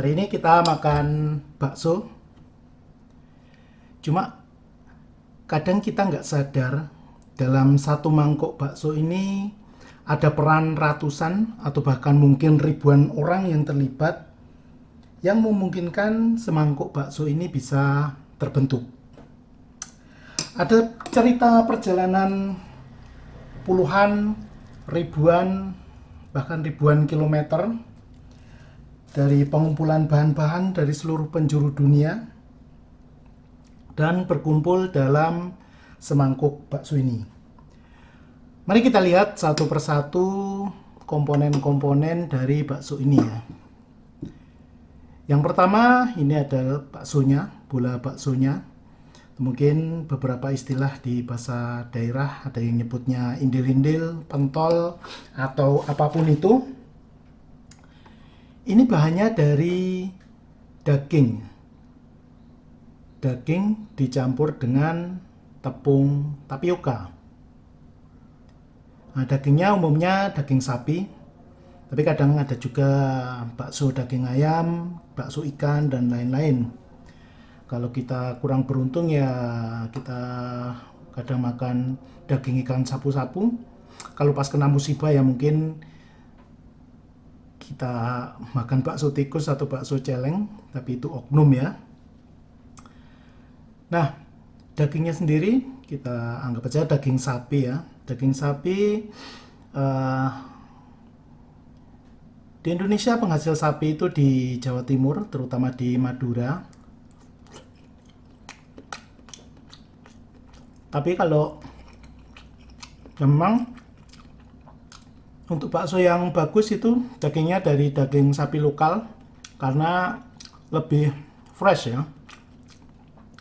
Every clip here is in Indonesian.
Hari ini kita makan bakso. Cuma kadang kita nggak sadar dalam satu mangkok bakso ini ada peran ratusan atau bahkan mungkin ribuan orang yang terlibat yang memungkinkan semangkok bakso ini bisa terbentuk. Ada cerita perjalanan puluhan, ribuan, bahkan ribuan kilometer dari pengumpulan bahan-bahan dari seluruh penjuru dunia dan berkumpul dalam semangkuk bakso ini. Mari kita lihat satu persatu komponen-komponen dari bakso ini ya. Yang pertama ini adalah baksonya, bola baksonya. Mungkin beberapa istilah di bahasa daerah ada yang nyebutnya indir-indir, pentol, atau apapun itu. Ini bahannya dari daging. Daging dicampur dengan tepung tapioka. Nah, dagingnya umumnya daging sapi, tapi kadang ada juga bakso daging ayam, bakso ikan, dan lain-lain. Kalau kita kurang beruntung ya kita kadang makan daging ikan sapu-sapu. Kalau pas kena musibah ya mungkin kita makan bakso tikus atau bakso celeng, tapi itu oknum ya. Nah, dagingnya sendiri kita anggap aja daging sapi ya. Daging sapi di Indonesia penghasil sapi itu di Jawa Timur, terutama di Madura. Tapi kalau memang untuk bakso yang bagus itu dagingnya dari daging sapi lokal karena lebih fresh ya.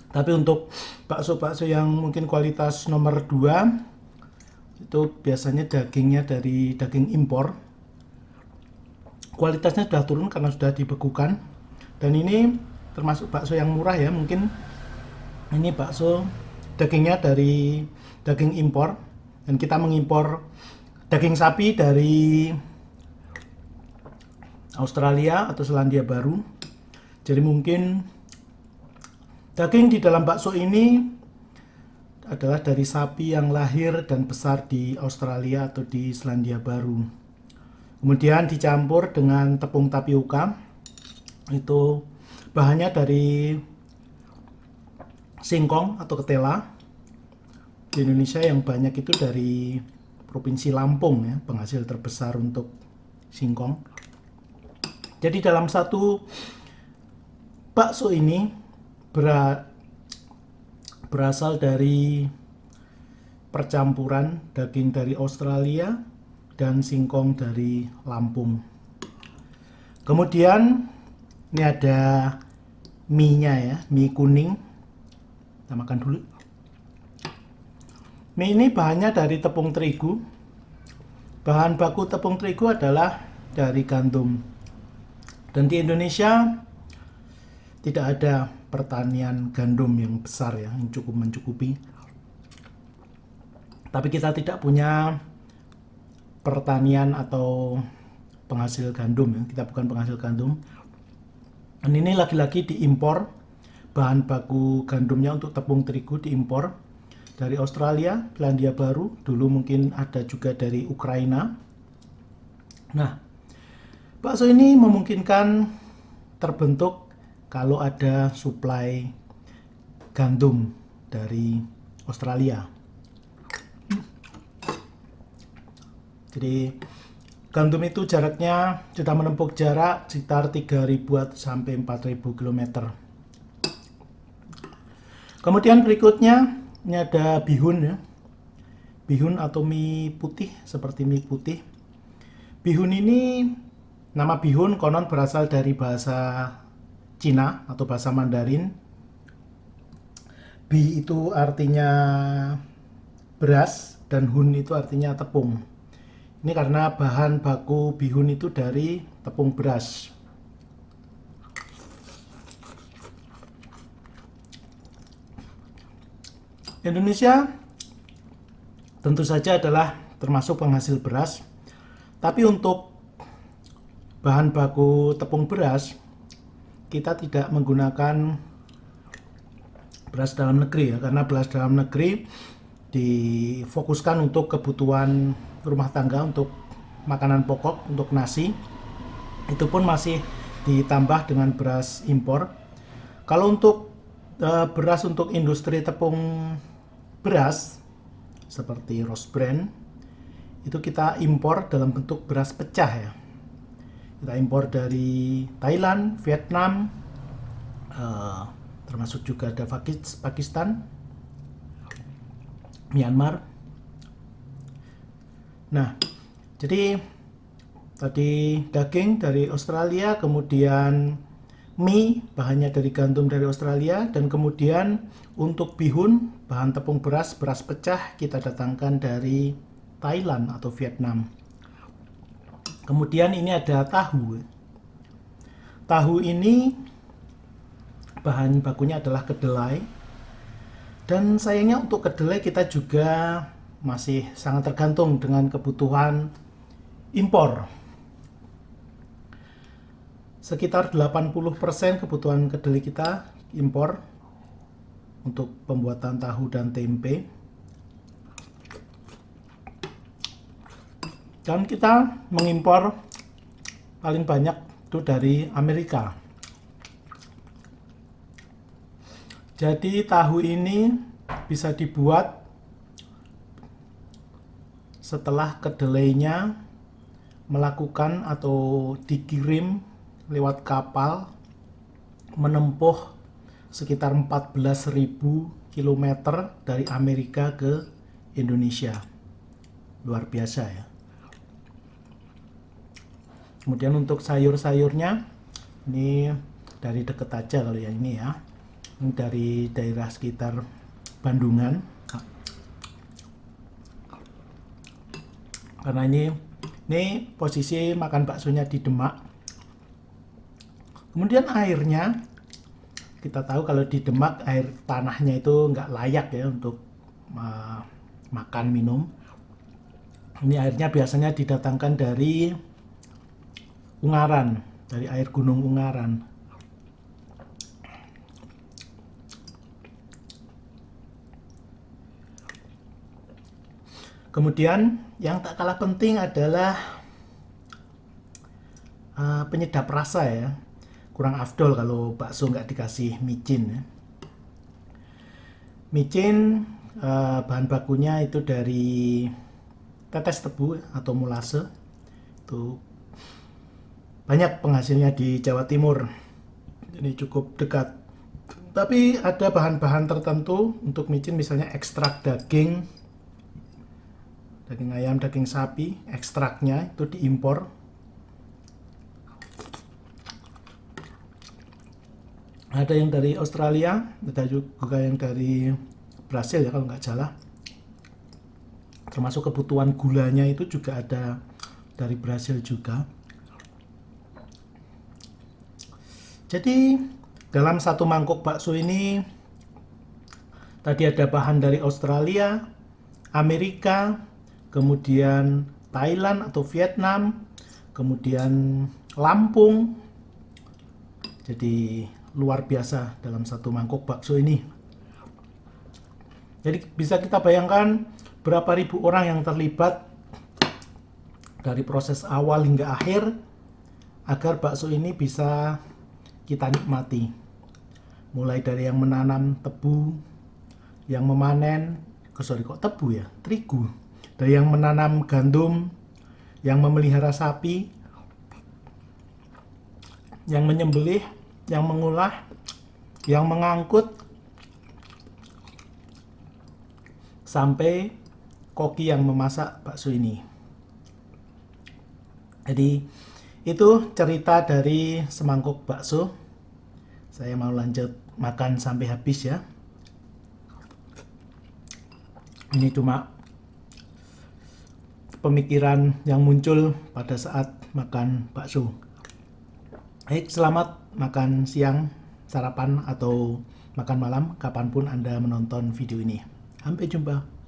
Tapi untuk bakso-bakso yang mungkin kualitas nomor 2 itu biasanya dagingnya dari daging impor. Kualitasnya sudah turun karena sudah dibekukan. Dan ini termasuk bakso yang murah ya, mungkin ini bakso dagingnya dari daging impor, dan kita mengimpor daging sapi dari Australia atau Selandia Baru. Jadi mungkin daging di dalam bakso ini adalah dari sapi yang lahir dan besar di Australia atau di Selandia Baru. Kemudian dicampur dengan tepung tapioka. Itu bahannya dari singkong atau ketela. Di Indonesia yang banyak itu dari Provinsi Lampung ya, penghasil terbesar untuk singkong. Jadi dalam satu bakso ini berasal dari percampuran daging dari Australia dan singkong dari Lampung. Kemudian ini ada mie-nya ya, mie kuning. Kita makan dulu. Mie ini bahannya dari tepung terigu. Bahan baku tepung terigu adalah dari gandum. Dan di Indonesia tidak ada pertanian gandum yang besar ya, yang cukup mencukupi. Tapi kita tidak punya pertanian atau penghasil gandum ya. Kita bukan penghasil gandum. Dan ini lagi-lagi diimpor. Bahan baku gandumnya untuk tepung terigu diimpor dari Australia, Selandia Baru, dulu mungkin ada juga dari Ukraina. Nah, bakso ini memungkinkan terbentuk kalau ada suplai gandum dari Australia. Jadi gandum itu jaraknya sudah menempuh jarak sekitar 3.000 sampai 4.000 km. Kemudian berikutnya ini ada bihun ya. Bihun atau mie putih, seperti mie putih. Bihun ini, nama bihun konon berasal dari bahasa Cina atau bahasa Mandarin. Bi itu artinya beras dan hun itu artinya tepung. Ini karena bahan baku bihun itu dari tepung beras. Indonesia tentu saja adalah termasuk penghasil beras, tapi untuk bahan baku tepung beras kita tidak menggunakan beras dalam negeri ya, karena beras dalam negeri difokuskan untuk kebutuhan rumah tangga, untuk makanan pokok, untuk nasi. Itu pun masih ditambah dengan beras impor. Kalau untuk beras untuk industri tepung beras seperti Rose Bran, itu kita impor dalam bentuk beras pecah ya. Kita impor dari Thailand, Vietnam, termasuk juga ada Pakistan, Myanmar. Nah, jadi tadi daging dari Australia, kemudian mie bahannya dari gandum dari Australia, dan kemudian untuk bihun bahan tepung beras pecah kita datangkan dari Thailand atau Vietnam. Kemudian ini ada tahu. Tahu ini bahan bakunya adalah kedelai, dan sayangnya untuk kedelai kita juga masih sangat tergantung dengan kebutuhan impor. Sekitar 80% kebutuhan kedelai kita impor untuk pembuatan tahu dan tempe. Dan kita mengimpor paling banyak itu dari Amerika. Jadi tahu ini bisa dibuat setelah kedelainya melakukan atau dikirim lewat kapal menempuh sekitar 14.000 km dari Amerika ke Indonesia. Luar biasa ya. Kemudian untuk sayur-sayurnya, ini dari deket aja kalau yang ini ya. Ini dari daerah sekitar Bandungan. Karena ini posisi makan baksonya di Demak. Kemudian airnya, kita tahu kalau di Demak air tanahnya itu nggak layak ya untuk makan minum. Ini airnya biasanya didatangkan dari Ungaran, dari air gunung Ungaran. Kemudian yang tak kalah penting adalah penyedap rasa ya. Kurang afdol kalau bakso nggak dikasih micin ya. Micin bahan bakunya itu dari tetes tebu atau molase. Itu banyak penghasilnya di Jawa Timur. Jadi cukup dekat. Tapi ada bahan-bahan tertentu untuk micin, misalnya ekstrak daging ayam, daging sapi, ekstraknya itu diimpor. Ada yang dari Australia, ada juga yang dari Brasil ya kalau nggak salah. Termasuk kebutuhan gulanya itu juga ada dari Brasil juga. Jadi dalam satu mangkok bakso ini tadi ada bahan dari Australia, Amerika, kemudian Thailand atau Vietnam, kemudian Lampung. Jadi luar biasa dalam satu mangkok bakso ini. Jadi bisa kita bayangkan berapa ribu orang yang terlibat dari proses awal hingga akhir agar bakso ini bisa kita nikmati. Mulai dari yang menanam tebu, yang memanen, terigu. Dari yang menanam gandum, yang memelihara sapi, yang menyembelih, yang mengolah, yang mengangkut, sampai koki yang memasak bakso ini. Jadi itu cerita dari semangkuk bakso. Saya mau lanjut makan sampai habis ya. Ini cuma pemikiran yang muncul pada saat makan bakso. Baik, selamat makan siang, sarapan, atau makan malam kapanpun Anda menonton video ini. Sampai jumpa.